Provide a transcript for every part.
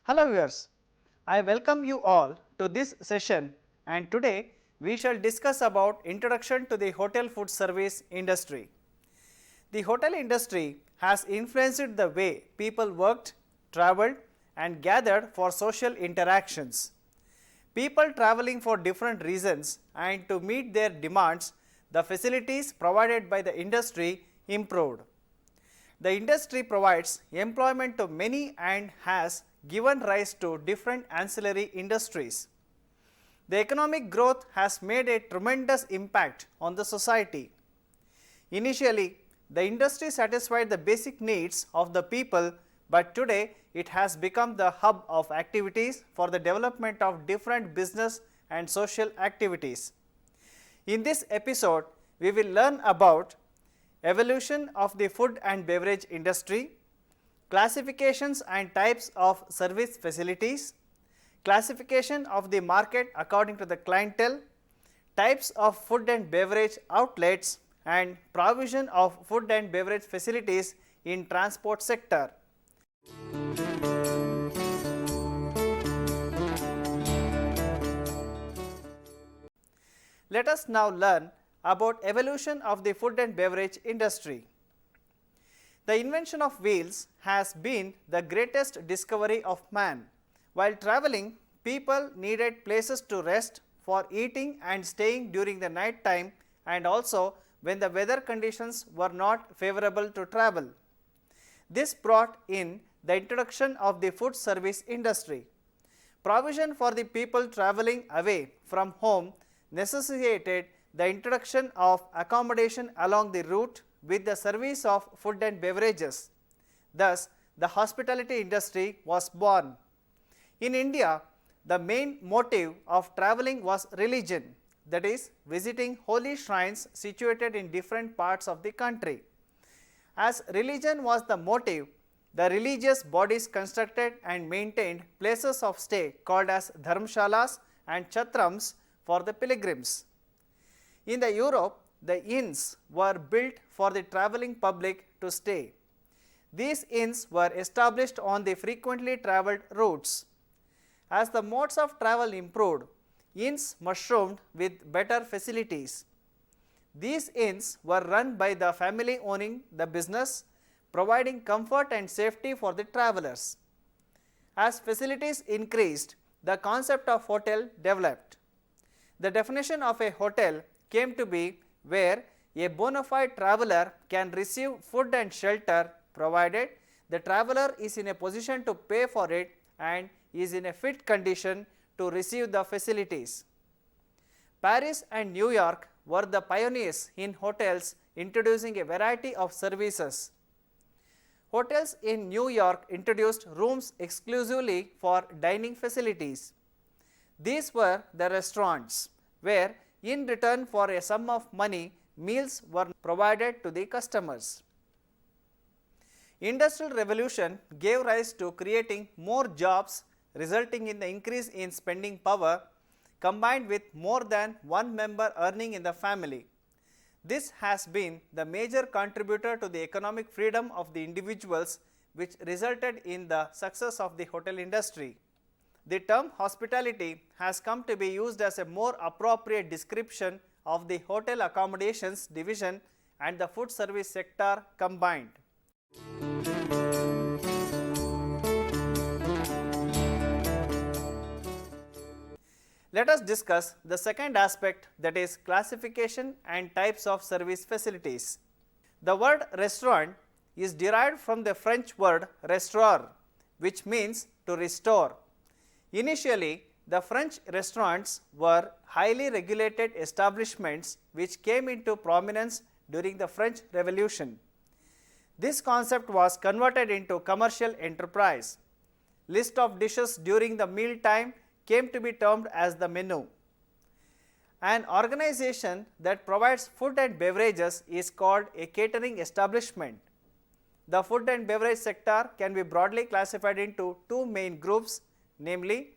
Hello viewers, I welcome you all to this session, and today we shall discuss about introduction to the hotel food service industry. The hotel industry has influenced the way people worked, traveled and gathered for social interactions. People traveling for different reasons and to meet their demands, the facilities provided by the industry improved. The industry provides employment to many and has given rise to different ancillary industries. The economic growth has made a tremendous impact on the society. Initially, the industry satisfied the basic needs of the people, but today it has become the hub of activities for the development of different business and social activities. In this episode, we will learn about evolution of the food and beverage industry, classifications and types of service facilities, classification of the market according to the clientele, types of food and beverage outlets and provision of food and beverage facilities in transport sector. Let us now learn about evolution of the food and beverage industry. The invention of wheels has been the greatest discovery of man. While traveling, people needed places to rest for eating and staying during the night time and also when the weather conditions were not favorable to travel. This brought in the introduction of the food service industry. Provision for the people traveling away from home necessitated the introduction of accommodation along the route with the service of food and beverages. Thus, the hospitality industry was born. In India, the main motive of traveling was religion, that is, visiting holy shrines situated in different parts of the country. As religion was the motive, the religious bodies constructed and maintained places of stay called as dharmshalas and chatrams for the pilgrims. In the Europe, the inns were built for the travelling public to stay. These inns were established on the frequently travelled routes. As the modes of travel improved, inns mushroomed with better facilities. These inns were run by the family owning the business, providing comfort and safety for the travellers. As facilities increased, the concept of hotel developed. The definition of a hotel came to be where a bona fide traveller can receive food and shelter provided the traveller is in a position to pay for it and is in a fit condition to receive the facilities. Paris and New York were the pioneers in hotels introducing a variety of services. Hotels in New York introduced rooms exclusively for dining facilities. These were the restaurants where in return for a sum of money, meals were provided to the customers. Industrial revolution gave rise to creating more jobs, resulting in the increase in spending power combined with more than one member earning in the family. This has been the major contributor to the economic freedom of the individuals, which resulted in the success of the hotel industry. The term hospitality has come to be used as a more appropriate description of the hotel accommodations division and the food service sector combined. Let us discuss the second aspect, that is classification and types of service facilities. The word restaurant is derived from the French word restaurer, which means to restore. Initially, the French restaurants were highly regulated establishments which came into prominence during the French Revolution. This concept was converted into commercial enterprise. List of dishes during the meal time came to be termed as the menu. An organization that provides food and beverages is called a catering establishment. The food and beverage sector can be broadly classified into two main groups, namely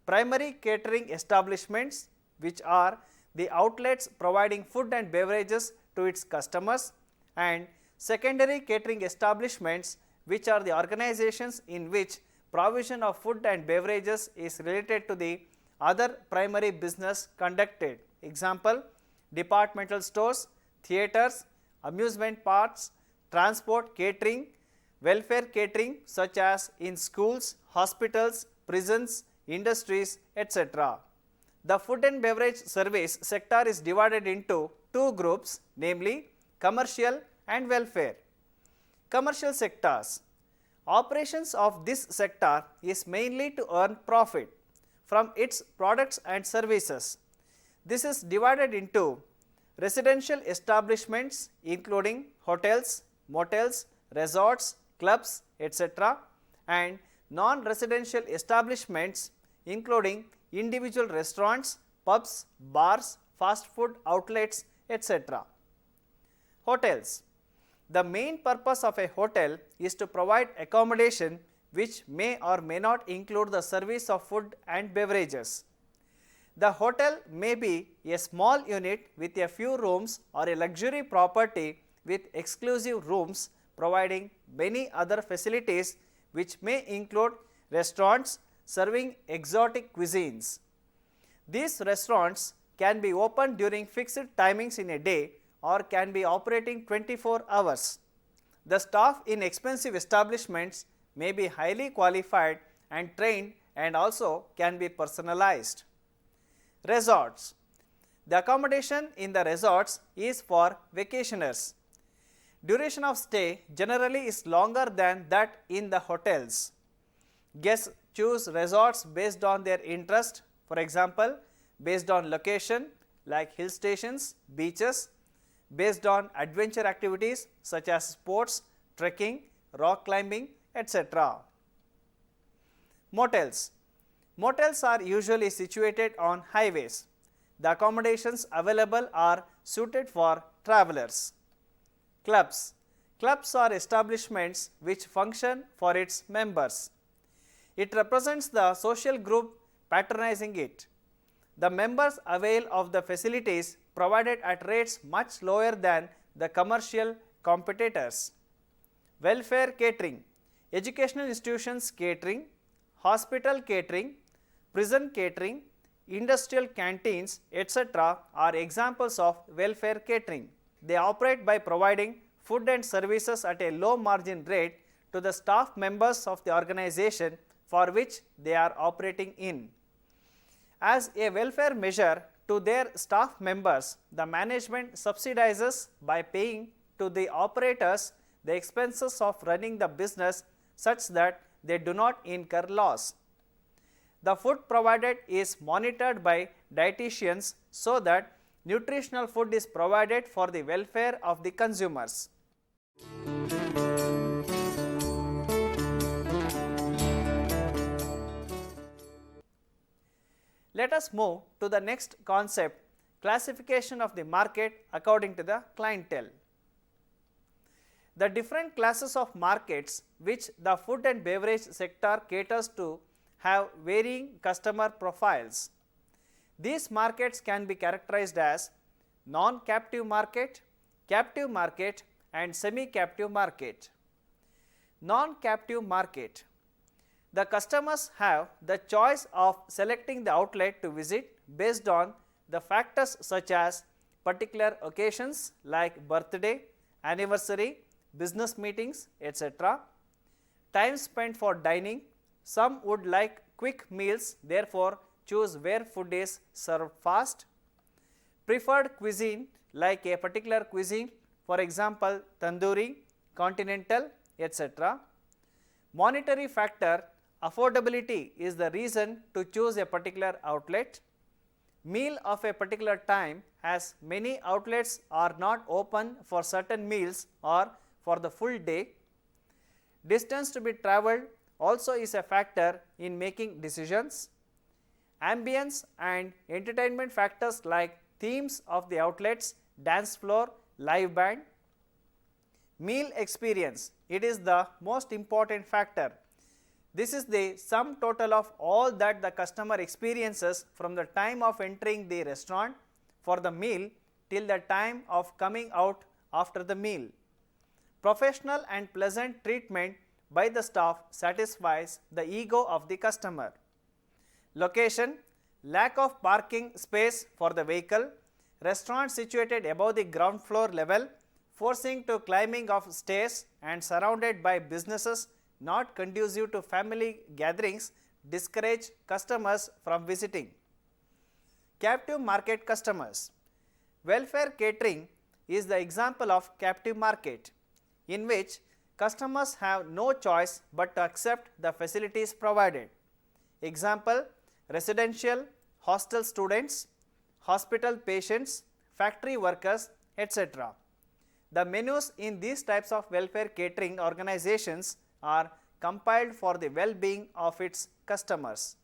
primary catering establishments, which are the outlets providing food and beverages to its customers, and secondary catering establishments, which are the organizations in which provision of food and beverages is related to the other primary business conducted. Example, departmental stores, theatres, amusement parks, transport catering, welfare catering such as in schools, hospitals, prisons, industries, etc. The food and beverage service sector is divided into two groups, namely commercial and welfare. Commercial sectors. Operations of this sector is mainly to earn profit from its products and services. This is divided into residential establishments including hotels, motels, resorts, clubs, etc. and non-residential establishments including individual restaurants, pubs, bars, fast food outlets, etc. Hotels. The main purpose of a hotel is to provide accommodation which may or may not include the service of food and beverages. The hotel may be a small unit with a few rooms or a luxury property with exclusive rooms providing many other facilities which may include restaurants serving exotic cuisines. These restaurants can be opened during fixed timings in a day or can be operating 24 hours. The staff in expensive establishments may be highly qualified and trained and also can be personalized. Resorts. The accommodation in the resorts is for vacationers. Duration of stay generally is longer than that in the hotels. Guests choose resorts based on their interest, for example, based on location like hill stations, beaches, based on adventure activities such as sports, trekking, rock climbing, etc. Motels. Motels are usually situated on highways. The accommodations available are suited for travelers. Clubs. Clubs are establishments which function for its members. It represents the social group patronizing it. The members avail of the facilities provided at rates much lower than the commercial competitors. Welfare catering. Educational institutions catering, hospital catering, prison catering, industrial canteens, etc. are examples of welfare catering. They operate by providing food and services at a low margin rate to the staff members of the organization for which they are operating in. As a welfare measure to their staff members, the management subsidizes by paying to the operators the expenses of running the business such that they do not incur loss. The food provided is monitored by dietitians so that nutritional food is provided for the welfare of the consumers. Let us move to the next concept, classification of the market according to the clientele. The different classes of markets which the food and beverage sector caters to have varying customer profiles. These markets can be characterized as non-captive market, captive market and semi-captive market. Non-captive market. The customers have the choice of selecting the outlet to visit based on the factors such as particular occasions like birthday, anniversary, business meetings, etc. Time spent for dining. Some would like quick meals, therefore choose where food is served fast. Preferred cuisine, like a particular cuisine, for example tandoori, continental, etc. Monetary factor, affordability is the reason to choose a particular outlet. Meal of a particular time, as many outlets are not open for certain meals or for the full day. Distance to be travelled also is a factor in making decisions. Ambience and entertainment factors like themes of the outlets, dance floor, live band. Meal experience, it is the most important factor. This is the sum total of all that the customer experiences from the time of entering the restaurant for the meal till the time of coming out after the meal. Professional and pleasant treatment by the staff satisfies the ego of the customer. Location, lack of parking space for the vehicle, restaurant situated above the ground floor level, forcing to climbing of stairs and surrounded by businesses not conducive to family gatherings discourage customers from visiting. Captive market customers. Welfare catering is the example of captive market in which customers have no choice but to accept the facilities provided. Example, residential, hostel students, hospital patients, factory workers, etc. The menus in these types of welfare catering organizations are compiled for the well-being of its customers.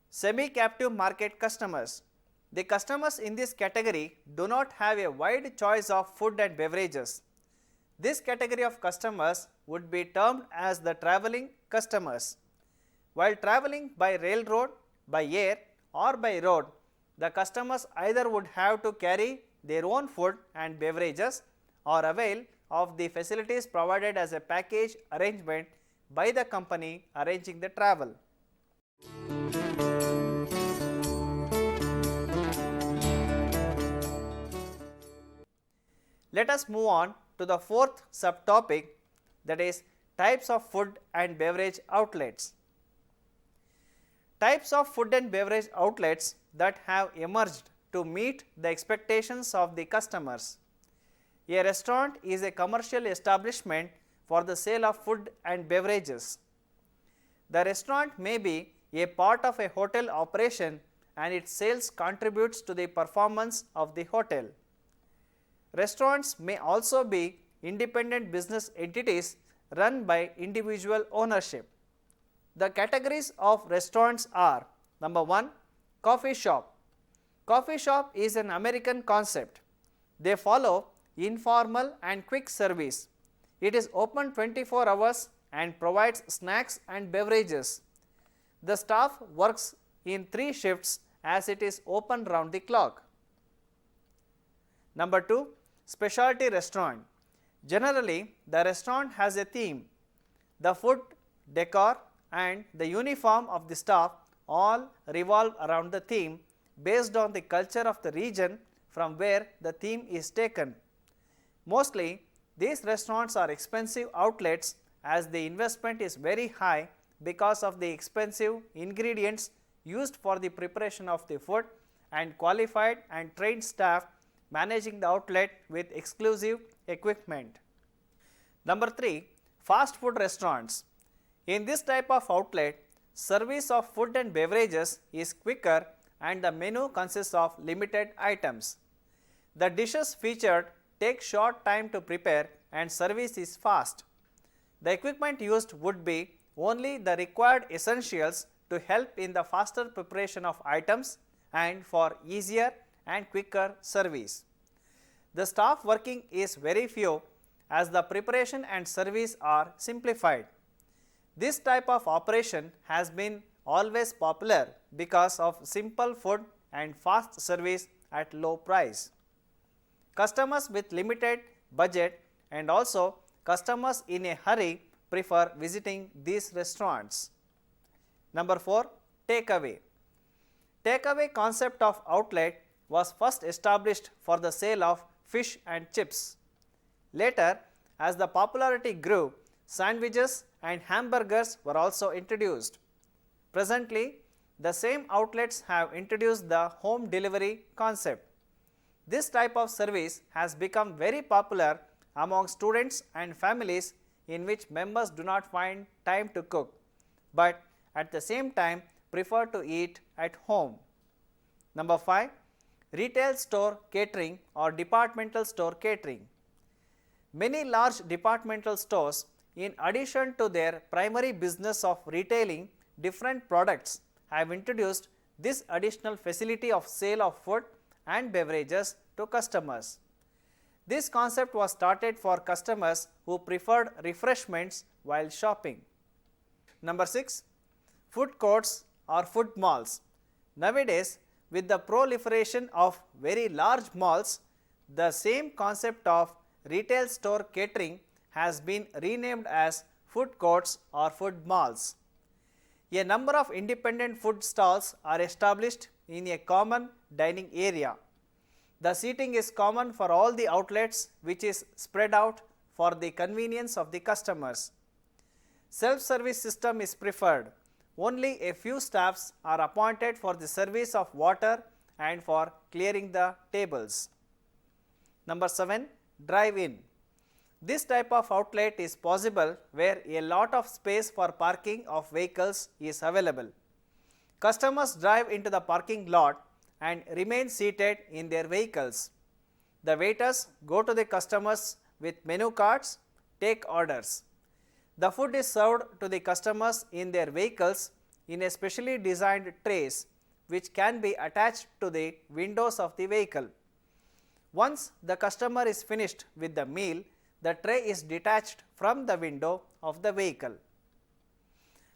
Semi-captive market customers. The customers in this category do not have a wide choice of food and beverages. This category of customers would be termed as the travelling customers. While travelling by railroad, by air or by road, the customers either would have to carry their own food and beverages or avail of the facilities provided as a package arrangement by the company arranging the travel. Let us move on to the fourth subtopic, that is types of food and beverage outlets. Types of food and beverage outlets that have emerged to meet the expectations of the customers. A restaurant is a commercial establishment for the sale of food and beverages. The restaurant may be a part of a hotel operation and its sales contributes to the performance of the hotel. Restaurants may also be independent business entities run by individual ownership. The categories of restaurants are: number 1, coffee shop. Coffee shop is an American concept. They follow informal and quick service. It is open 24 hours and provides snacks and beverages. The staff works in 3 shifts as it is open round the clock. Number 2, specialty restaurant. Generally, the restaurant has a theme. The food, decor and the uniform of the staff all revolve around the theme based on the culture of the region from where the theme is taken. Mostly, these restaurants are expensive outlets as the investment is very high because of the expensive ingredients used for the preparation of the food and qualified and trained staff managing the outlet with exclusive equipment. Number 3, fast food restaurants. In this type of outlet, service of food and beverages is quicker and the menu consists of limited items. The dishes featured take short time to prepare and service is fast. The equipment used would be only the required essentials to help in the faster preparation of items and for easier and quicker service. The staff working is very few as the preparation and service are simplified. This type of operation has been always popular because of simple food and fast service at low price. Customers with limited budget and also customers in a hurry prefer visiting these restaurants. Number 4, takeaway. Takeaway concept of outlet was first established for the sale of fish and chips. Later, as the popularity grew, sandwiches and hamburgers were also introduced. Presently, the same outlets have introduced the home delivery concept. This type of service has become very popular among students and families in which members do not find time to cook, but at the same time prefer to eat at home. Number 5, retail store catering or departmental store catering. Many large departmental stores, in addition to their primary business of retailing different products, have introduced this additional facility of sale of food and beverages to customers. This concept was started for customers who preferred refreshments while shopping. Number 6, food courts or food malls. Nowadays, with the proliferation of very large malls, the same concept of retail store catering has been renamed as food courts or food malls. A number of independent food stalls are established in a common dining area. The seating is common for all the outlets, which is spread out for the convenience of the customers. Self-service system is preferred. Only a few staffs are appointed for the service of water and for clearing the tables. Number 7. Drive-in. This type of outlet is possible where a lot of space for parking of vehicles is available. Customers drive into the parking lot and remain seated in their vehicles. The waiters go to the customers with menu cards, take orders. The food is served to the customers in their vehicles in a specially designed trays which can be attached to the windows of the vehicle. Once the customer is finished with the meal, the tray is detached from the window of the vehicle.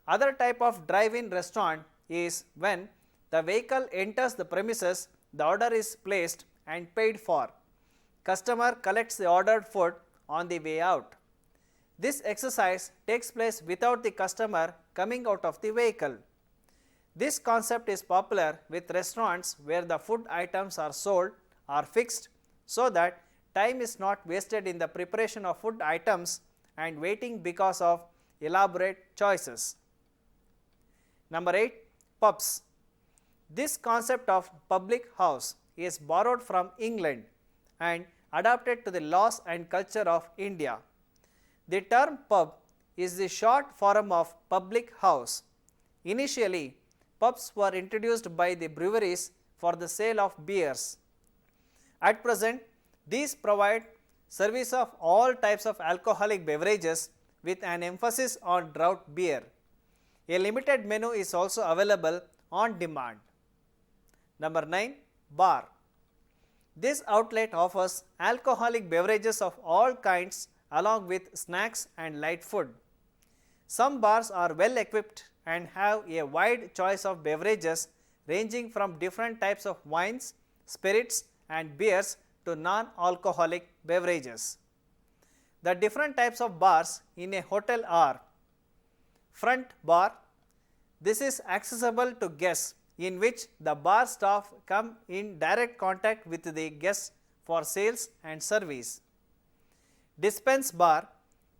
Other type of drive-in restaurant is when the vehicle enters the premises, the order is placed and paid for. Customer collects the ordered food on the way out. This exercise takes place without the customer coming out of the vehicle. This concept is popular with restaurants where the food items are sold or fixed so that time is not wasted in the preparation of food items and waiting because of elaborate choices. Number 8. Pubs. This concept of public house is borrowed from England and adapted to the laws and culture of India. The term pub is the short form of public house. Initially, pubs were introduced by the breweries for the sale of beers. At present, these provide service of all types of alcoholic beverages with an emphasis on draft beer. A limited menu is also available on demand. Number 9. Bar. This outlet offers alcoholic beverages of all kinds along with snacks and light food. Some bars are well equipped and have a wide choice of beverages ranging from different types of wines, spirits and beers to non-alcoholic beverages. The different types of bars in a hotel are: front bar. This is accessible to guests, in which the bar staff come in direct contact with the guests for sales and service. Dispense bar.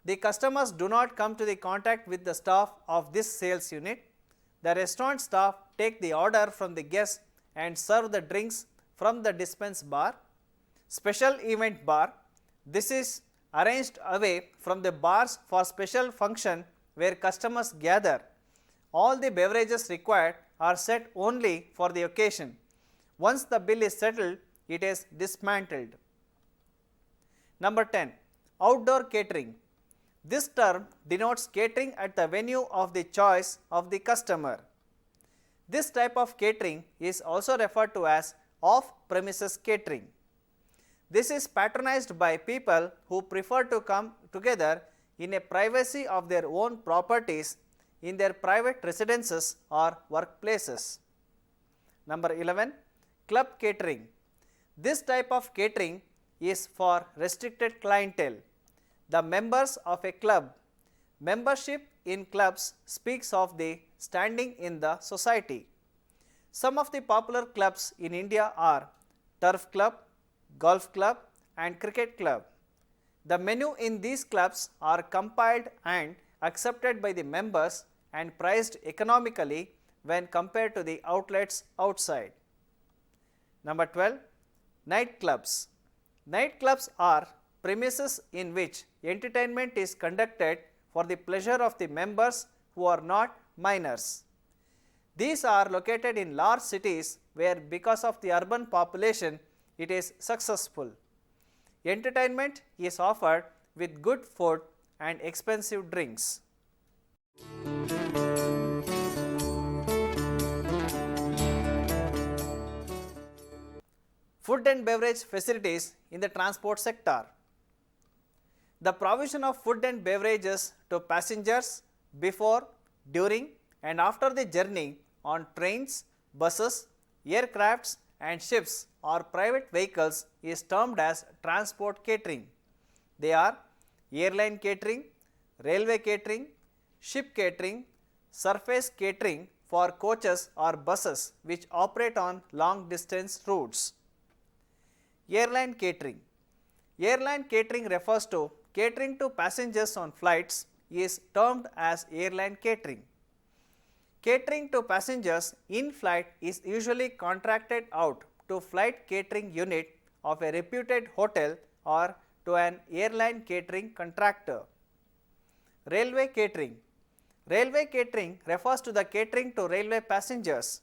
The customers do not come to the contact with the staff of this sales unit. The restaurant staff take the order from the guests and serve the drinks from the dispense bar. Special event bar. This is arranged away from the bars for special function where customers gather. All the beverages required are set only for the occasion. Once the bill is settled, it is dismantled. Number 10. Outdoor catering. This term denotes catering at the venue of the choice of the customer. This type of catering is also referred to as off-premises catering. This is patronized by people who prefer to come together in a privacy of their own properties in their private residences or workplaces. Number 11. Club catering. This type of catering is for restricted clientele, the members of a club. Membership in clubs speaks of the standing in the society. Some of the popular clubs in India are Turf Club, Golf Club and Cricket Club. The menu in these clubs are compiled and accepted by the members and priced economically when compared to the outlets outside. Number 12. Night clubs. Night clubs are premises in which entertainment is conducted for the pleasure of the members who are not minors. These are located in large cities where, because of the urban population, it is successful. Entertainment is offered with good food and expensive drinks. Food and beverage facilities in the transport sector. The provision of food and beverages to passengers before, during and after the journey on trains, buses, aircrafts and ships or private vehicles is termed as transport catering. They are airline catering, railway catering, ship catering, surface catering for coaches or buses which operate on long distance routes. Airline catering. Airline catering refers to catering to passengers on flights is termed as airline catering. Catering to passengers in flight is usually contracted out to flight catering unit of a reputed hotel or to an airline catering contractor. Railway catering. Railway catering refers to the catering to railway passengers.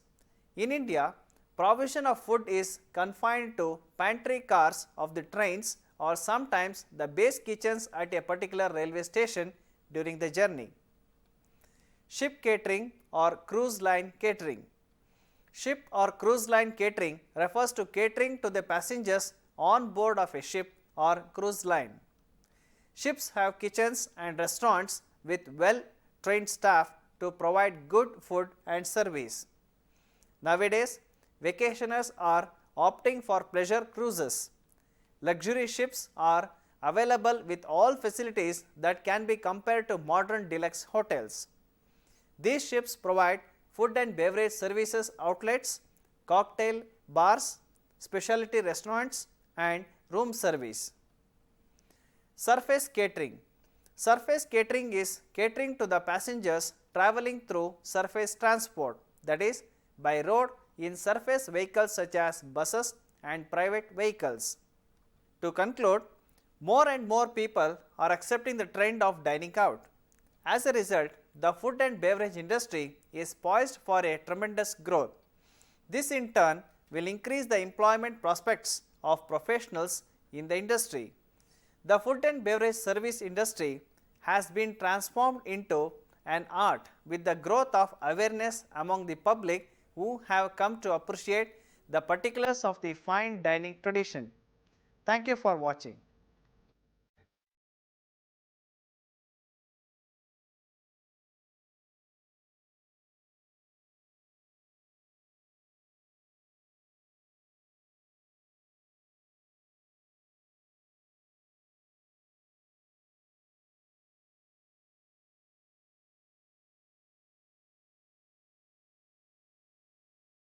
In India, provision of food is confined to pantry cars of the trains or sometimes the base kitchens at a particular railway station during the journey. Ship catering or cruise line catering. Ship or cruise line catering refers to catering to the passengers on board of a ship or cruise line. Ships have kitchens and restaurants with well trained staff to provide good food and service. Nowadays, vacationers are opting for pleasure cruises. Luxury ships are available with all facilities that can be compared to modern deluxe hotels. These ships provide food and beverage services outlets, cocktail bars, specialty restaurants and room service. Surface catering. Surface catering is catering to the passengers traveling through surface transport, that is by road in surface vehicles such as buses and private vehicles. To conclude, more and more people are accepting the trend of dining out. As a result, the food and beverage industry is poised for a tremendous growth. This in turn will increase the employment prospects of professionals in the industry. The food and beverage service industry has been transformed into an art with the growth of awareness among the public who have come to appreciate the particulars of the fine dining tradition. Thank you for watching.